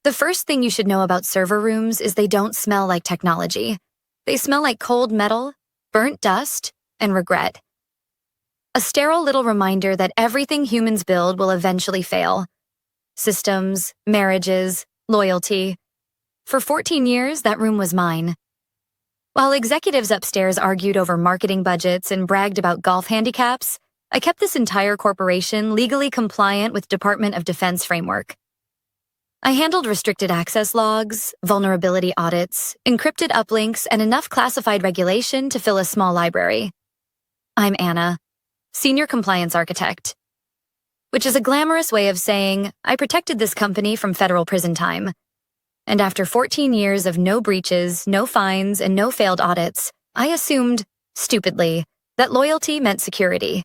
The first thing you should know about server rooms is they don't smell like technology. They smell like cold metal, burnt dust, and regret. A sterile little reminder that everything humans build will eventually fail. Systems, marriages, loyalty. For 14 years, that room was mine. While executives upstairs argued over marketing budgets and bragged about golf handicaps, I kept this entire corporation legally compliant with Department of Defense framework. I handled restricted access logs, vulnerability audits, encrypted uplinks, and enough classified regulation to fill a small library. I'm Anna, Senior Compliance Architect, which is a glamorous way of saying I protected this company from federal prison time. And after 14 years of no breaches, no fines, and no failed audits, I assumed, stupidly, that loyalty meant security.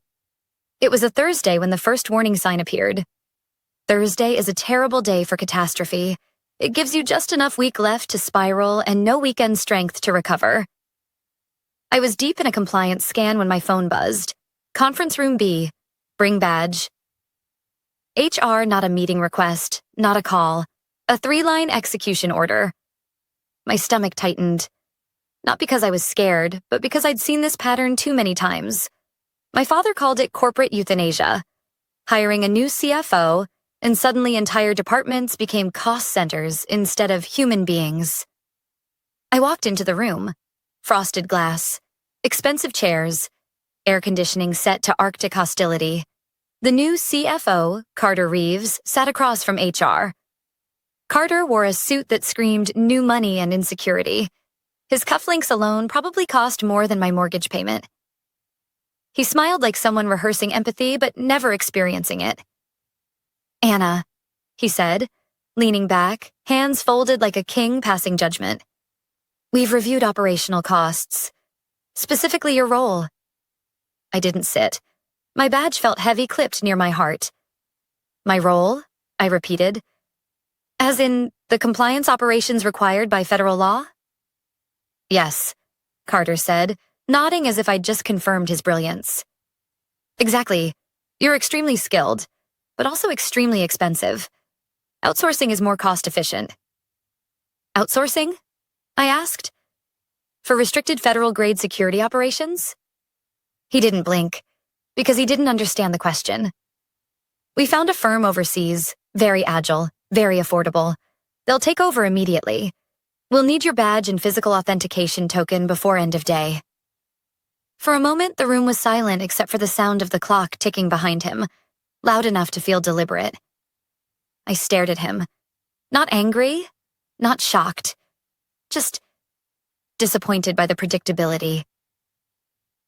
It was a Thursday when the first warning sign appeared. Thursday is a terrible day for catastrophe. It gives you just enough week left to spiral and no weekend strength to recover. I was deep in a compliance scan when my phone buzzed. Conference room B. Bring badge. HR, not a meeting request, not a call. A 3-line execution order. My stomach tightened. Not because I was scared, but because I'd seen this pattern too many times. My father called it corporate euthanasia. Hiring a new CFO, and suddenly entire departments became cost centers instead of human beings. I walked into the room. Frosted glass, expensive chairs, air conditioning set to Arctic hostility. The new CFO, Carter Reeves, sat across from HR. Carter wore a suit that screamed new money and insecurity. His cufflinks alone probably cost more than my mortgage payment. He smiled like someone rehearsing empathy but never experiencing it. Anna, he said, leaning back, hands folded like a king passing judgment. We've reviewed operational costs, specifically your role. I didn't sit. My badge felt heavy clipped near my heart. My role, I repeated. As in, the compliance operations required by federal law? Yes, Carter said, nodding as if I'd just confirmed his brilliance. Exactly. You're extremely skilled, but also extremely expensive. Outsourcing is more cost-efficient. Outsourcing? I asked. For restricted federal-grade security operations? He didn't blink, because he didn't understand the question. We found a firm overseas, very agile, very affordable. They'll take over immediately. We'll need your badge and physical authentication token before end of day. For a moment, the room was silent except for the sound of the clock ticking behind him, loud enough to feel deliberate. I stared at him. Not angry, not shocked, just disappointed by the predictability.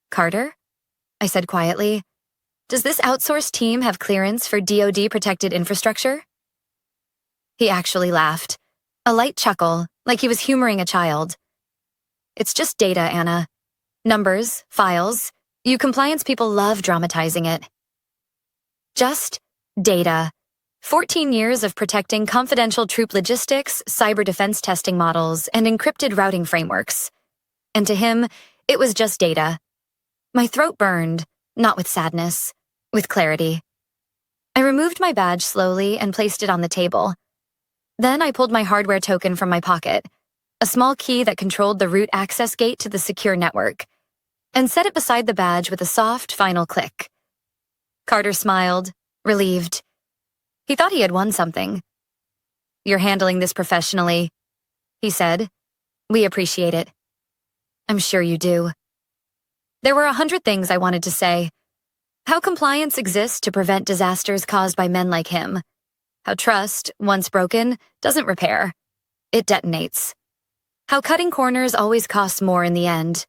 Carter? I said quietly. Does this outsourced team have clearance for DoD-protected infrastructure? He actually laughed, a light chuckle, like he was humoring a child. It's just data, Anna. Numbers, files. You compliance people love dramatizing it. Just data. 14 years of protecting confidential troop logistics, cyber defense testing models, and encrypted routing frameworks. And to him, it was just data. My throat burned, not with sadness, with clarity. I removed my badge slowly and placed it on the table. Then I pulled my hardware token from my pocket, a small key that controlled the root access gate to the secure network, and set it beside the badge with a soft, final click. Carter smiled, relieved. He thought he had won something. You're handling this professionally, he said. We appreciate it. I'm sure you do. There were 100 things I wanted to say. How compliance exists to prevent disasters caused by men like him. How trust, once broken, doesn't repair. It detonates. How cutting corners always costs more in the end.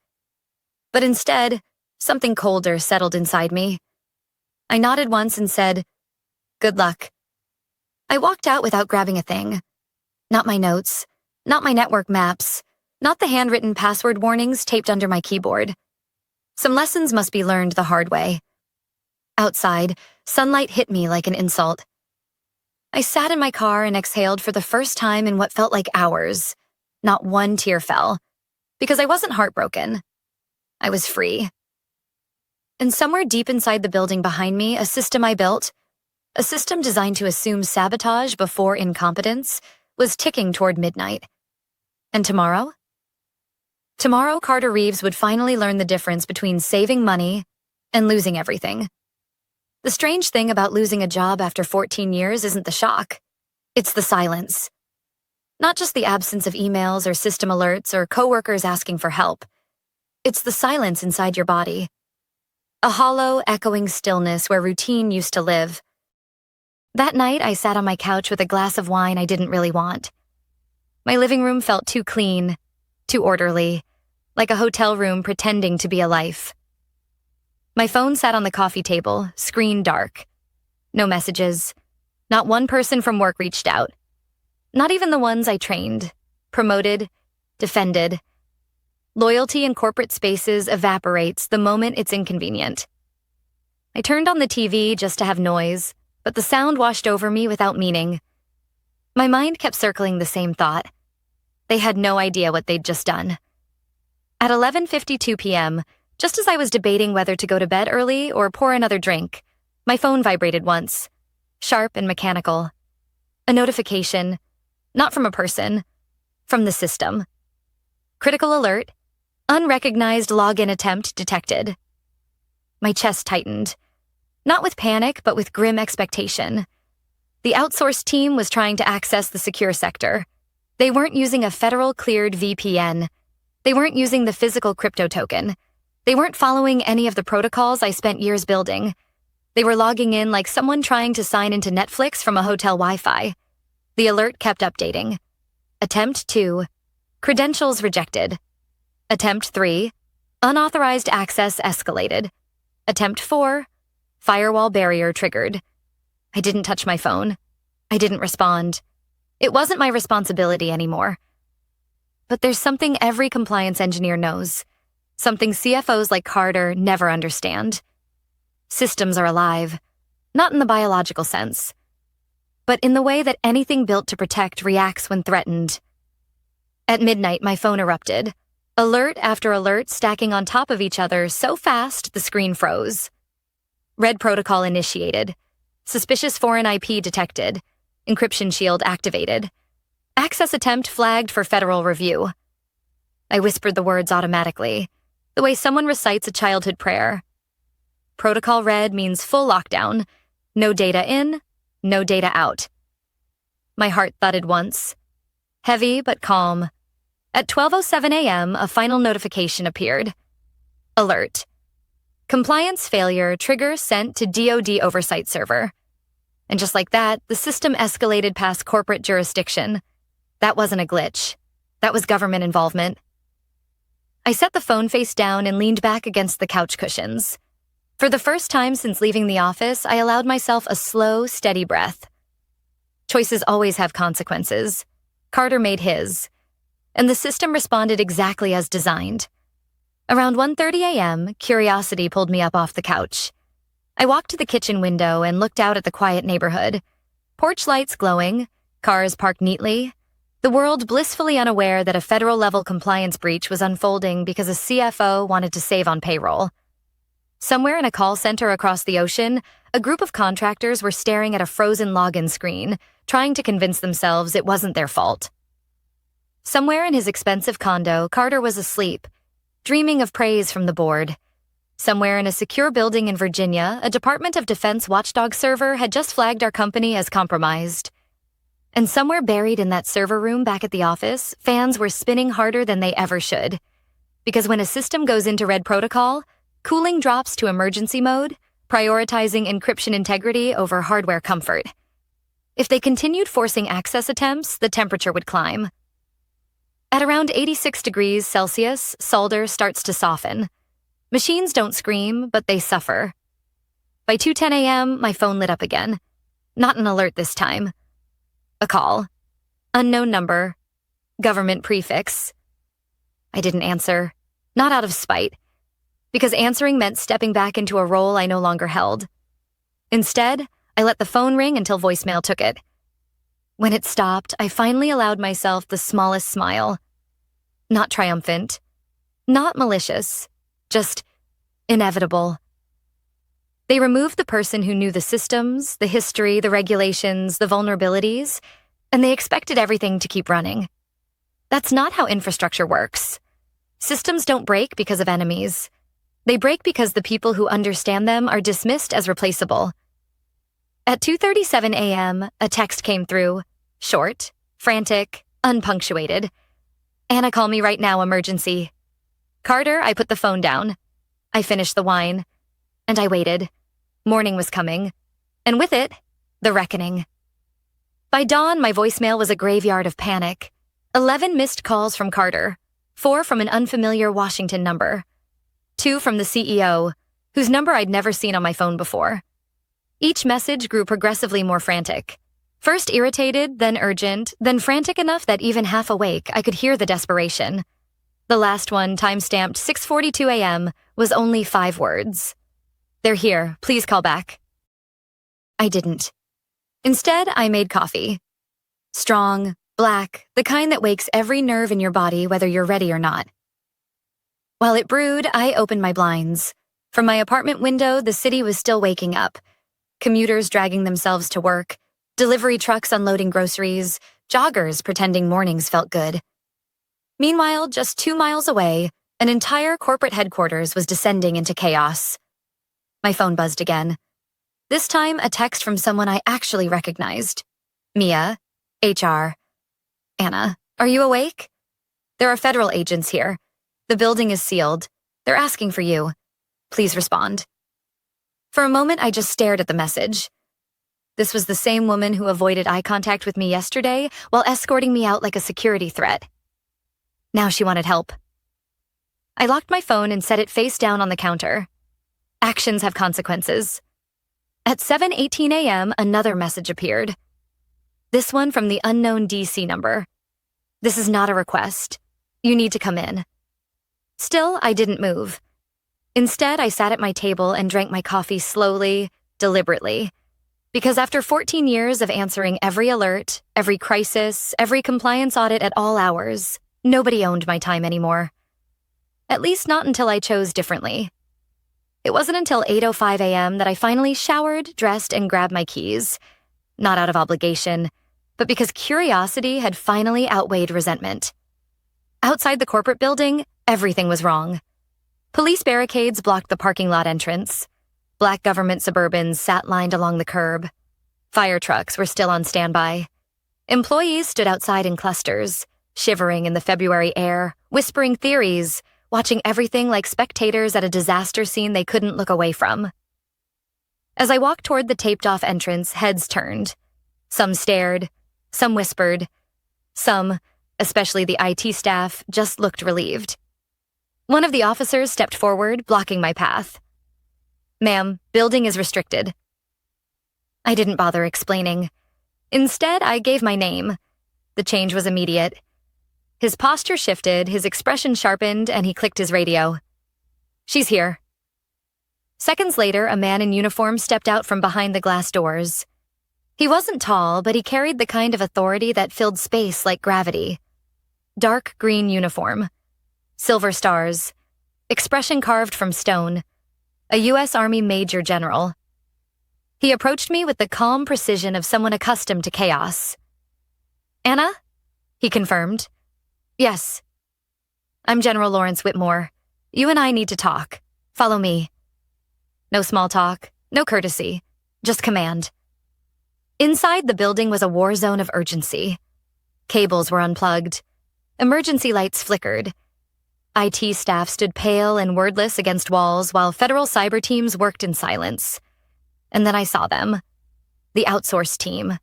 But instead, something colder settled inside me. I nodded once and said, good luck. I walked out without grabbing a thing. Not my notes, not my network maps, not the handwritten password warnings taped under my keyboard. Some lessons must be learned the hard way. Outside, sunlight hit me like an insult. I sat in my car and exhaled for the first time in what felt like hours. Not one tear fell, because I wasn't heartbroken. I was free. And somewhere deep inside the building behind me, a system I built, a system designed to assume sabotage before incompetence, was ticking toward midnight. And tomorrow? Tomorrow, Carter Reeves would finally learn the difference between saving money and losing everything. The strange thing about losing a job after 14 years isn't the shock. It's the silence. Not just the absence of emails or system alerts or coworkers asking for help. It's the silence inside your body. A hollow, echoing stillness where routine used to live. That night, I sat on my couch with a glass of wine I didn't really want. My living room felt too clean, too orderly, like a hotel room pretending to be a life. My phone sat on the coffee table, screen dark. No messages. Not one person from work reached out. Not even the ones I trained, promoted, defended. Loyalty in corporate spaces evaporates the moment it's inconvenient. I turned on the TV just to have noise, but the sound washed over me without meaning. My mind kept circling the same thought. They had no idea what they'd just done. At 11:52 p.m., just as I was debating whether to go to bed early or pour another drink, my phone vibrated once, sharp and mechanical. A notification, not from a person, from the system. Critical alert, unrecognized login attempt detected. My chest tightened, not with panic, but with grim expectation. The outsourced team was trying to access the secure sector. They weren't using a federal-cleared VPN. They weren't using the physical crypto token. They weren't following any of the protocols I spent years building. They were logging in like someone trying to sign into Netflix from a hotel Wi-Fi. The alert kept updating. Attempt 2, credentials rejected. Attempt 3, unauthorized access escalated. Attempt 4, firewall barrier triggered. I didn't touch my phone. I didn't respond. It wasn't my responsibility anymore. But there's something every compliance engineer knows. Something CFOs like Carter never understand. Systems are alive, not in the biological sense, but in the way that anything built to protect reacts when threatened. At midnight, my phone erupted, alert after alert stacking on top of each other so fast the screen froze. Red protocol initiated. Suspicious foreign IP detected. Encryption shield activated. Access attempt flagged for federal review. I whispered the words automatically, the way someone recites a childhood prayer. Protocol red means full lockdown. No data in, no data out. My heart thudded once. Heavy but calm. At 12:07 a.m., a final notification appeared. Alert. Compliance failure trigger sent to DoD oversight server. And just like that, the system escalated past corporate jurisdiction. That wasn't a glitch. That was government involvement. I set the phone face down and leaned back against the couch cushions. For the first time since leaving the office, I allowed myself a slow, steady breath. Choices always have consequences. Carter made his. And the system responded exactly as designed. Around 1:30 a.m., curiosity pulled me up off the couch. I walked to the kitchen window and looked out at the quiet neighborhood. Porch lights glowing, cars parked neatly, the world blissfully unaware that a federal-level compliance breach was unfolding because a CFO wanted to save on payroll. Somewhere in a call center across the ocean, a group of contractors were staring at a frozen login screen, trying to convince themselves it wasn't their fault. Somewhere in his expensive condo, Carter was asleep, dreaming of praise from the board. Somewhere in a secure building in Virginia, a Department of Defense watchdog server had just flagged our company as compromised. And somewhere buried in that server room back at the office, fans were spinning harder than they ever should. Because when a system goes into red protocol, cooling drops to emergency mode, prioritizing encryption integrity over hardware comfort. If they continued forcing access attempts, the temperature would climb. At around 86 degrees Celsius, solder starts to soften. Machines don't scream, but they suffer. By 2:10 a.m., my phone lit up again. Not an alert this time. A call. Unknown number. Government prefix. I didn't answer. Not out of spite. Because answering meant stepping back into a role I no longer held. Instead, I let the phone ring until voicemail took it. When it stopped, I finally allowed myself the smallest smile. Not triumphant. Not malicious. Just inevitable. They removed the person who knew the systems, the history, the regulations, the vulnerabilities, and they expected everything to keep running. That's not how infrastructure works. Systems don't break because of enemies. They break because the people who understand them are dismissed as replaceable. At 2:37 a.m., a text came through, short, frantic, unpunctuated. "Anna, call me right now, emergency." "Carter," I put the phone down. I finished the wine, and I waited. Morning was coming, and with it, the reckoning. By dawn, my voicemail was a graveyard of panic. 11 missed calls from Carter, 4 from an unfamiliar Washington number, 2 from the CEO, whose number I'd never seen on my phone before. Each message grew progressively more frantic. First irritated, then urgent, then frantic enough that even half awake, I could hear the desperation. The last one, time-stamped 6:42 a.m., was only 5 words. "They're here. Please call back." I didn't. Instead, I made coffee. Strong, black, the kind that wakes every nerve in your body whether you're ready or not. While it brewed, I opened my blinds. From my apartment window, the city was still waking up. Commuters dragging themselves to work, delivery trucks unloading groceries, joggers pretending mornings felt good. Meanwhile, just 2 miles away, an entire corporate headquarters was descending into chaos. My phone buzzed again. This time, a text from someone I actually recognized. "Mia, HR. Anna, are you awake? There are federal agents here. The building is sealed. They're asking for you. Please respond." For a moment, I just stared at the message. This was the same woman who avoided eye contact with me yesterday while escorting me out like a security threat. Now she wanted help. I locked my phone and set it face down on the counter. Actions have consequences. At 7:18 a.m., another message appeared. This one from the unknown DC number. "This is not a request. You need to come in." Still, I didn't move. Instead, I sat at my table and drank my coffee slowly, deliberately. Because after 14 years of answering every alert, every crisis, every compliance audit at all hours, nobody owned my time anymore. At least not until I chose differently. It wasn't until 8:05 a.m. that I finally showered, dressed, and grabbed my keys. Not out of obligation, but because curiosity had finally outweighed resentment. Outside the corporate building, everything was wrong. Police barricades blocked the parking lot entrance. Black government Suburbans sat lined along the curb. Fire trucks were still on standby. Employees stood outside in clusters, shivering in the February air, whispering theories, watching everything like spectators at a disaster scene they couldn't look away from. As I walked toward the taped-off entrance, heads turned. Some stared, some whispered. Some, especially the IT staff, just looked relieved. One of the officers stepped forward, blocking my path. "Ma'am, building is restricted." I didn't bother explaining. Instead, I gave my name. The change was immediate. His posture shifted, his expression sharpened, and he clicked his radio. "She's here." Seconds later, a man in uniform stepped out from behind the glass doors. He wasn't tall, but he carried the kind of authority that filled space like gravity. Dark green uniform. Silver stars. Expression carved from stone. A U.S. Army Major General. He approached me with the calm precision of someone accustomed to chaos. "Anna?" he confirmed. "Yes." "I'm General Lawrence Whitmore. You and I need to talk. Follow me." No small talk, no courtesy, just command. Inside the building was a war zone of urgency. Cables were unplugged. Emergency lights flickered. IT staff stood pale and wordless against walls while federal cyber teams worked in silence. And then I saw them. The Outsourced team.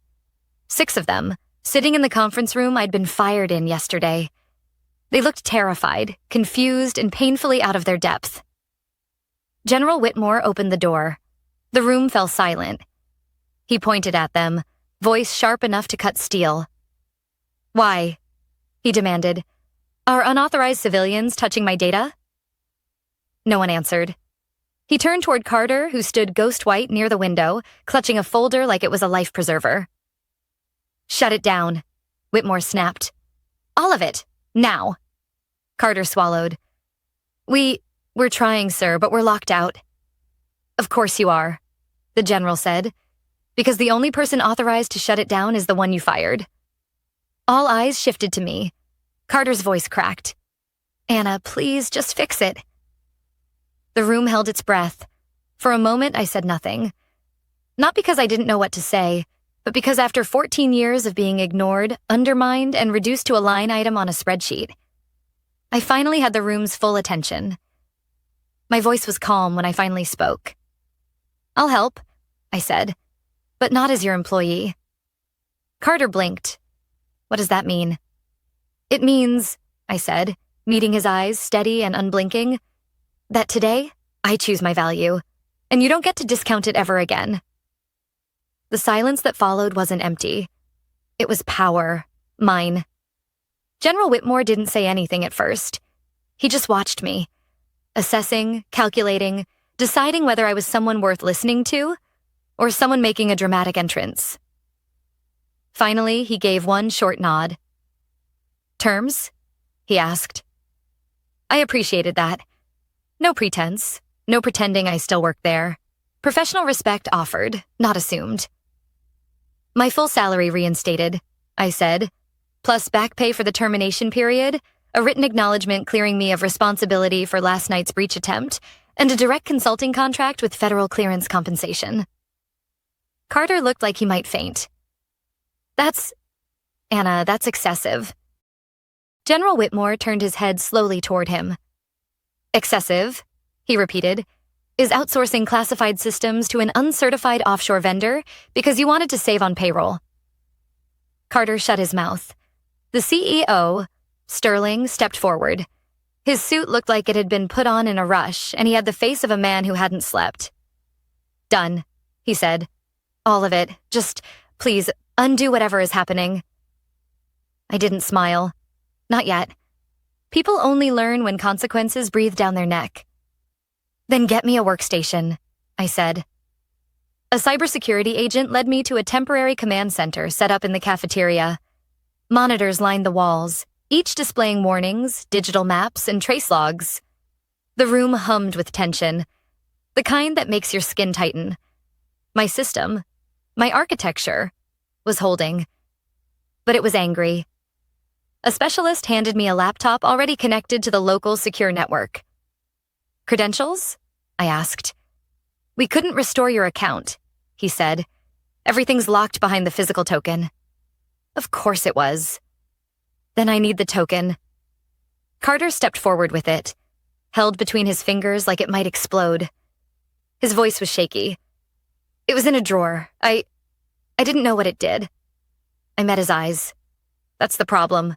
6 of them, sitting in the conference room I'd been fired in yesterday. They looked terrified, confused, and painfully out of their depth. General Whitmore opened the door. The room fell silent. He pointed at them, voice sharp enough to cut steel. "Why?" he demanded. "Are unauthorized civilians touching my data?" No one answered. He turned toward Carter, who stood ghost white near the window, clutching a folder like it was a life preserver. "Shut it down," Whitmore snapped. "All of it, now." Carter swallowed. We're trying, sir, but we're locked out." "Of course you are," the general said, "because the only person authorized to shut it down is the one you fired." All eyes shifted to me. Carter's voice cracked. "Anna, please, just fix it." The room held its breath. For a moment, I said nothing. Not because I didn't know what to say, but because after 14 years of being ignored, undermined, and reduced to a line item on a spreadsheet, I finally had the room's full attention. My voice was calm when I finally spoke. "I'll help," I said, "but not as your employee." Carter blinked. "What does that mean?" "It means," I said, meeting his eyes steady and unblinking, "that today, I choose my value, and you don't get to discount it ever again." The silence that followed wasn't empty. It was power, mine. General Whitmore didn't say anything at first. He just watched me, assessing, calculating, deciding whether I was someone worth listening to or someone making a dramatic entrance. Finally, he gave one short nod. "Terms?" he asked. I appreciated that. No pretense, no pretending I still worked there. Professional respect offered, not assumed. "My full salary reinstated," I said, "plus back pay for the termination period, a written acknowledgement clearing me of responsibility for last night's breach attempt, and a direct consulting contract with federal clearance compensation." Carter looked like he might faint. Anna, that's excessive." General Whitmore turned his head slowly toward him. "Excessive," he repeated, "is outsourcing classified systems to an uncertified offshore vendor because you wanted to save on payroll." Carter shut his mouth. The CEO, Sterling, stepped forward. His suit looked like it had been put on in a rush, and he had the face of a man who hadn't slept. "Done," he said. "All of it. Just, please, undo whatever is happening." I didn't smile. Not yet. People only learn when consequences breathe down their neck. "Then get me a workstation," I said. A cybersecurity agent led me to a temporary command center set up in the cafeteria. Monitors lined the walls, each displaying warnings, digital maps, and trace logs. The room hummed with tension, the kind that makes your skin tighten. My system, my architecture, was holding. But it was angry. A specialist handed me a laptop already connected to the local secure network. "Credentials?" I asked. "We couldn't restore your account," he said. "Everything's locked behind the physical token." Of course it was. "Then I need the token." Carter stepped forward with it, held between his fingers like it might explode. His voice was shaky. "It was in a drawer. I didn't know what it did." I met his eyes. "That's the problem."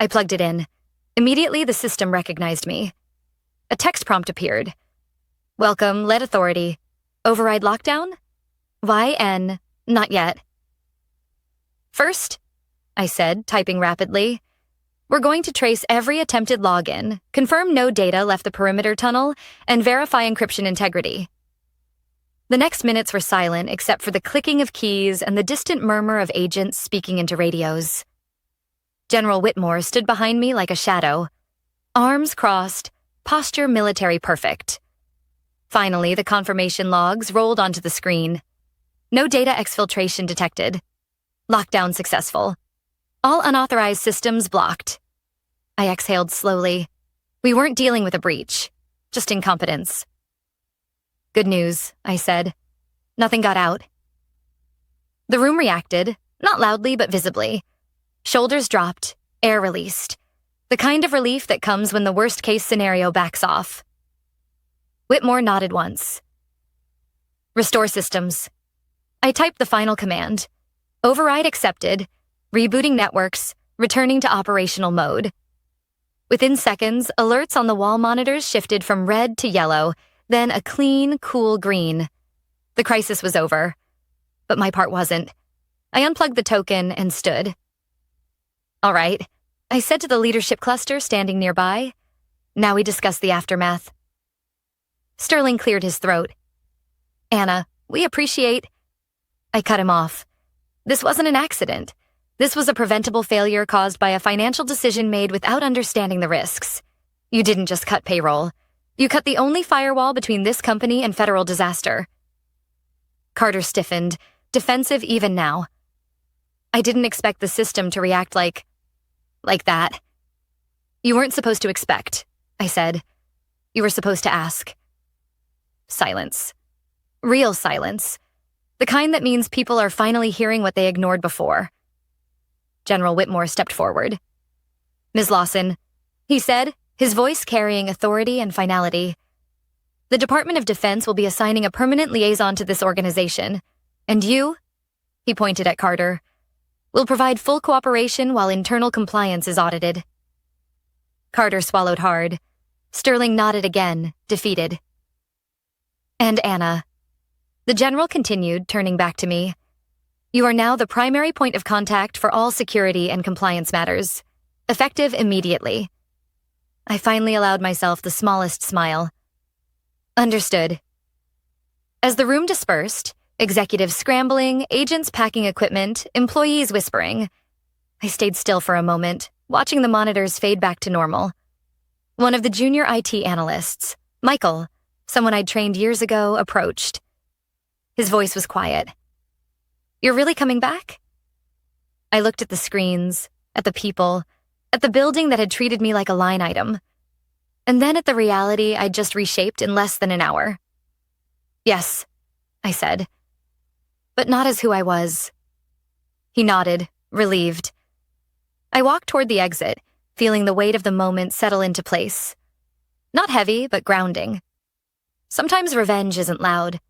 I plugged it in. Immediately, the system recognized me. A text prompt appeared. "Welcome, lead authority. Override lockdown? YN, not yet." "First," I said, typing rapidly, "we're going to trace every attempted login, confirm no data left the perimeter tunnel, and verify encryption integrity." The next minutes were silent except for the clicking of keys and the distant murmur of agents speaking into radios. General Whitmore stood behind me like a shadow. Arms crossed, posture military perfect. Finally, the confirmation logs rolled onto the screen. No data exfiltration detected. Lockdown successful. All unauthorized systems blocked. I exhaled slowly. We weren't dealing with a breach, just incompetence. "Good news," I said. "Nothing got out." The room reacted, not loudly but visibly. Shoulders dropped, air released. The kind of relief that comes when the worst-case scenario backs off. Whitmore nodded once. "Restore systems." I typed the final command. Override accepted, rebooting networks, returning to operational mode. Within seconds, alerts on the wall monitors shifted from red to yellow, then a clean, cool green. The crisis was over. But my part wasn't. I unplugged the token and stood. "All right," I said to the leadership cluster standing nearby. "Now we discuss the aftermath." Sterling cleared his throat. "Anna, we appreciate—" I cut him off. This wasn't an accident. This was a preventable failure caused by a financial decision made without understanding the risks. You didn't just cut payroll. You cut the only firewall between this company and federal disaster. Carter stiffened, defensive even now. I didn't expect the system to react like that. You weren't supposed to expect, I said. You were supposed to ask. Silence. Real silence. The kind that means people are finally hearing what they ignored before. General Whitmore stepped forward. Ms. Lawson, he said, his voice carrying authority and finality. The Department of Defense will be assigning a permanent liaison to this organization. And you, he pointed at Carter, will provide full cooperation while internal compliance is audited. Carter swallowed hard. Sterling nodded again, defeated. And Anna. The general continued, turning back to me. You are now the primary point of contact for all security and compliance matters. Effective immediately. I finally allowed myself the smallest smile. Understood. As the room dispersed, executives scrambling, agents packing equipment, employees whispering, I stayed still for a moment, watching the monitors fade back to normal. One of the junior IT analysts, Michael, someone I'd trained years ago, approached. His voice was quiet. You're really coming back? I looked at the screens, at the people, at the building that had treated me like a line item, and then at the reality I'd just reshaped in less than an hour. Yes, I said, but not as who I was. He nodded, relieved. I walked toward the exit, feeling the weight of the moment settle into place. Not heavy, but grounding. Sometimes revenge isn't loud.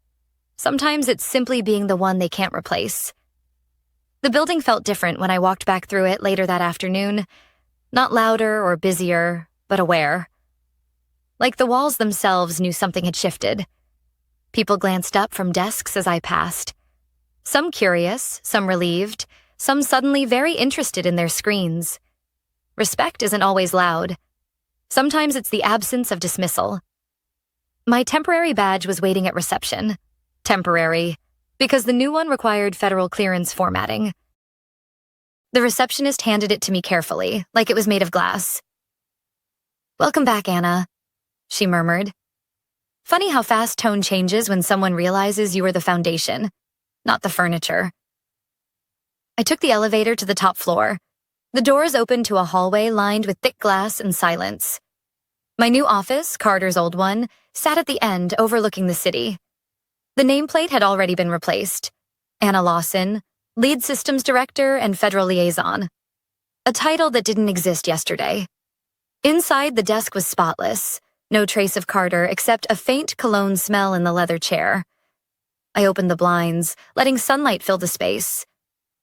Sometimes it's simply being the one they can't replace. The building felt different when I walked back through it later that afternoon. Not louder or busier, but aware. Like the walls themselves knew something had shifted. People glanced up from desks as I passed. Some curious, some relieved, some suddenly very interested in their screens. Respect isn't always loud. Sometimes it's the absence of dismissal. My temporary badge was waiting at reception. Temporary, because the new one required federal clearance formatting. The receptionist handed it to me carefully, like it was made of glass. Welcome back, Anna, she murmured. Funny how fast tone changes when someone realizes you were the foundation, not the furniture. I took the elevator to the top floor. The doors opened to a hallway lined with thick glass and silence. My new office, Carter's old one, sat at the end overlooking the city. The nameplate had already been replaced. Anna Lawson, Lead Systems Director and Federal Liaison. A title that didn't exist yesterday. Inside, the desk was spotless. No trace of Carter except a faint cologne smell in the leather chair. I opened the blinds, letting sunlight fill the space.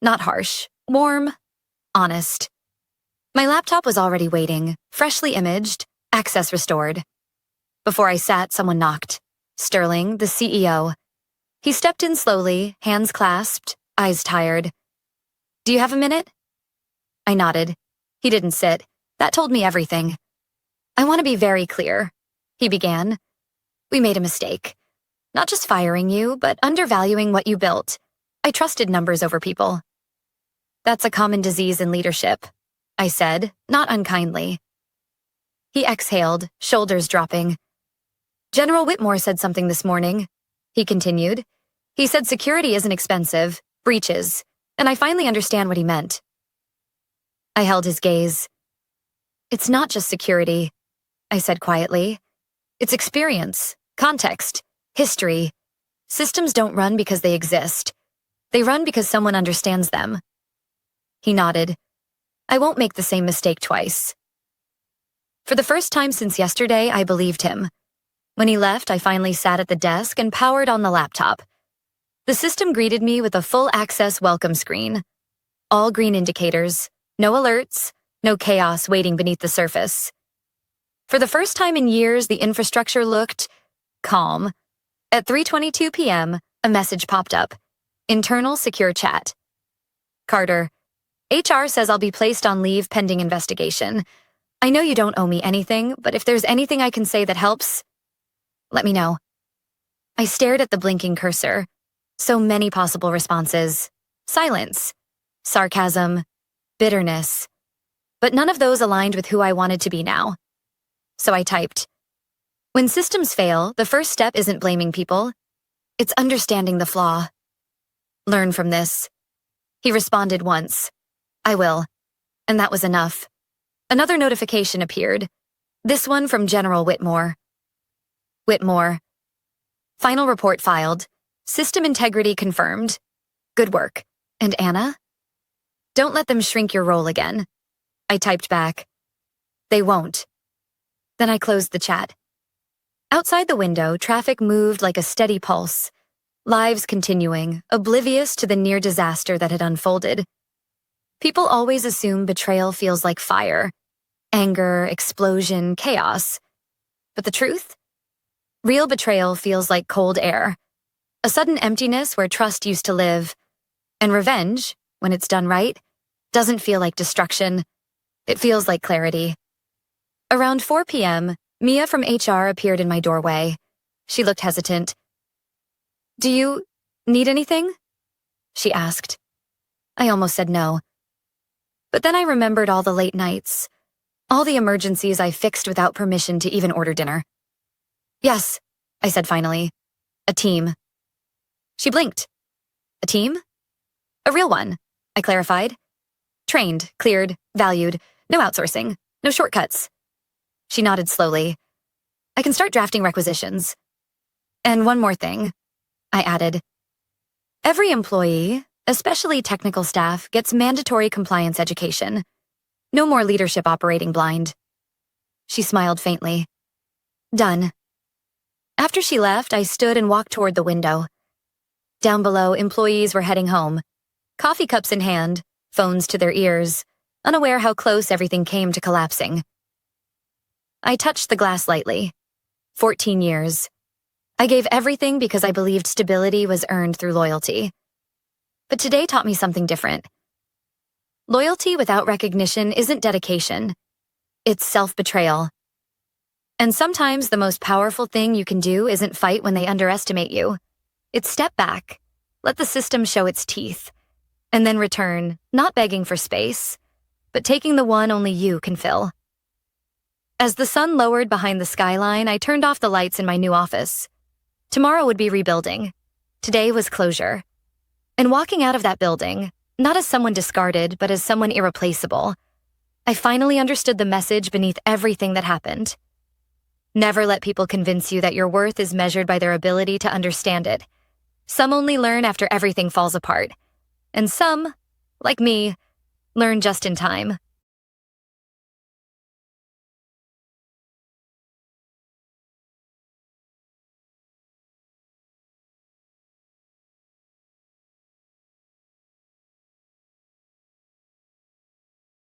Not harsh, warm, honest. My laptop was already waiting, freshly imaged, access restored. Before I sat, someone knocked. Sterling, the CEO. He stepped in slowly, hands clasped, eyes tired. Do you have a minute? I nodded. He didn't sit. That told me everything. I want to be very clear, he began. We made a mistake. Not just firing you, but undervaluing what you built. I trusted numbers over people. That's a common disease in leadership, I said, not unkindly. He exhaled, shoulders dropping. General Whitmore said something this morning, he continued. He said security isn't expensive, breaches, and I finally understand what he meant. I held his gaze. It's not just security, I said quietly. It's experience, context, history. Systems don't run because they exist. They run because someone understands them. He nodded. I won't make the same mistake twice. For the first time since yesterday, I believed him. When he left, I finally sat at the desk and powered on the laptop. The system greeted me with a full-access welcome screen. All green indicators, no alerts, no chaos waiting beneath the surface. For the first time in years, the infrastructure looked calm. At 3:22 p.m., a message popped up. Internal secure chat. Carter, HR says I'll be placed on leave pending investigation. I know you don't owe me anything, but if there's anything I can say that helps, let me know. I stared at the blinking cursor. So many possible responses. Silence, sarcasm, bitterness. But none of those aligned with who I wanted to be now. So I typed. When systems fail, the first step isn't blaming people. It's understanding the flaw. Learn from this. He responded once. I will. And that was enough. Another notification appeared. This one from General Whitmore. Whitmore. Final report filed. System integrity confirmed. Good work. And Anna? Don't let them shrink your role again. I typed back. They won't. Then I closed the chat. Outside the window, traffic moved like a steady pulse. Lives continuing, oblivious to the near disaster that had unfolded. People always assume betrayal feels like fire. Anger, explosion, chaos. But the truth? Real betrayal feels like cold air. A sudden emptiness where trust used to live. And revenge, when it's done right, doesn't feel like destruction. It feels like clarity. Around 4 p.m., Mia from HR appeared in my doorway. She looked hesitant. Do you need anything? She asked. I almost said no. But then I remembered all the late nights, all the emergencies I fixed without permission to even order dinner. Yes, I said finally. A team. She blinked. A team? A real one, I clarified. Trained, cleared, valued, no outsourcing, no shortcuts. She nodded slowly. I can start drafting requisitions. And one more thing, I added. Every employee, especially technical staff, gets mandatory compliance education. No more leadership operating blind. She smiled faintly. Done. After she left, I stood and walked toward the window. Down below, employees were heading home, coffee cups in hand, phones to their ears, unaware how close everything came to collapsing. I touched the glass lightly. 14 years. I gave everything because I believed stability was earned through loyalty. But today taught me something different. Loyalty without recognition isn't dedication. It's self-betrayal. And sometimes the most powerful thing you can do isn't fight when they underestimate you. It's step back, let the system show its teeth, and then return, not begging for space, but taking the one only you can fill. As the sun lowered behind the skyline, I turned off the lights in my new office. Tomorrow would be rebuilding. Today was closure. And walking out of that building, not as someone discarded, but as someone irreplaceable, I finally understood the message beneath everything that happened. Never let people convince you that your worth is measured by their ability to understand it. Some only learn after everything falls apart. And some, like me, learn just in time.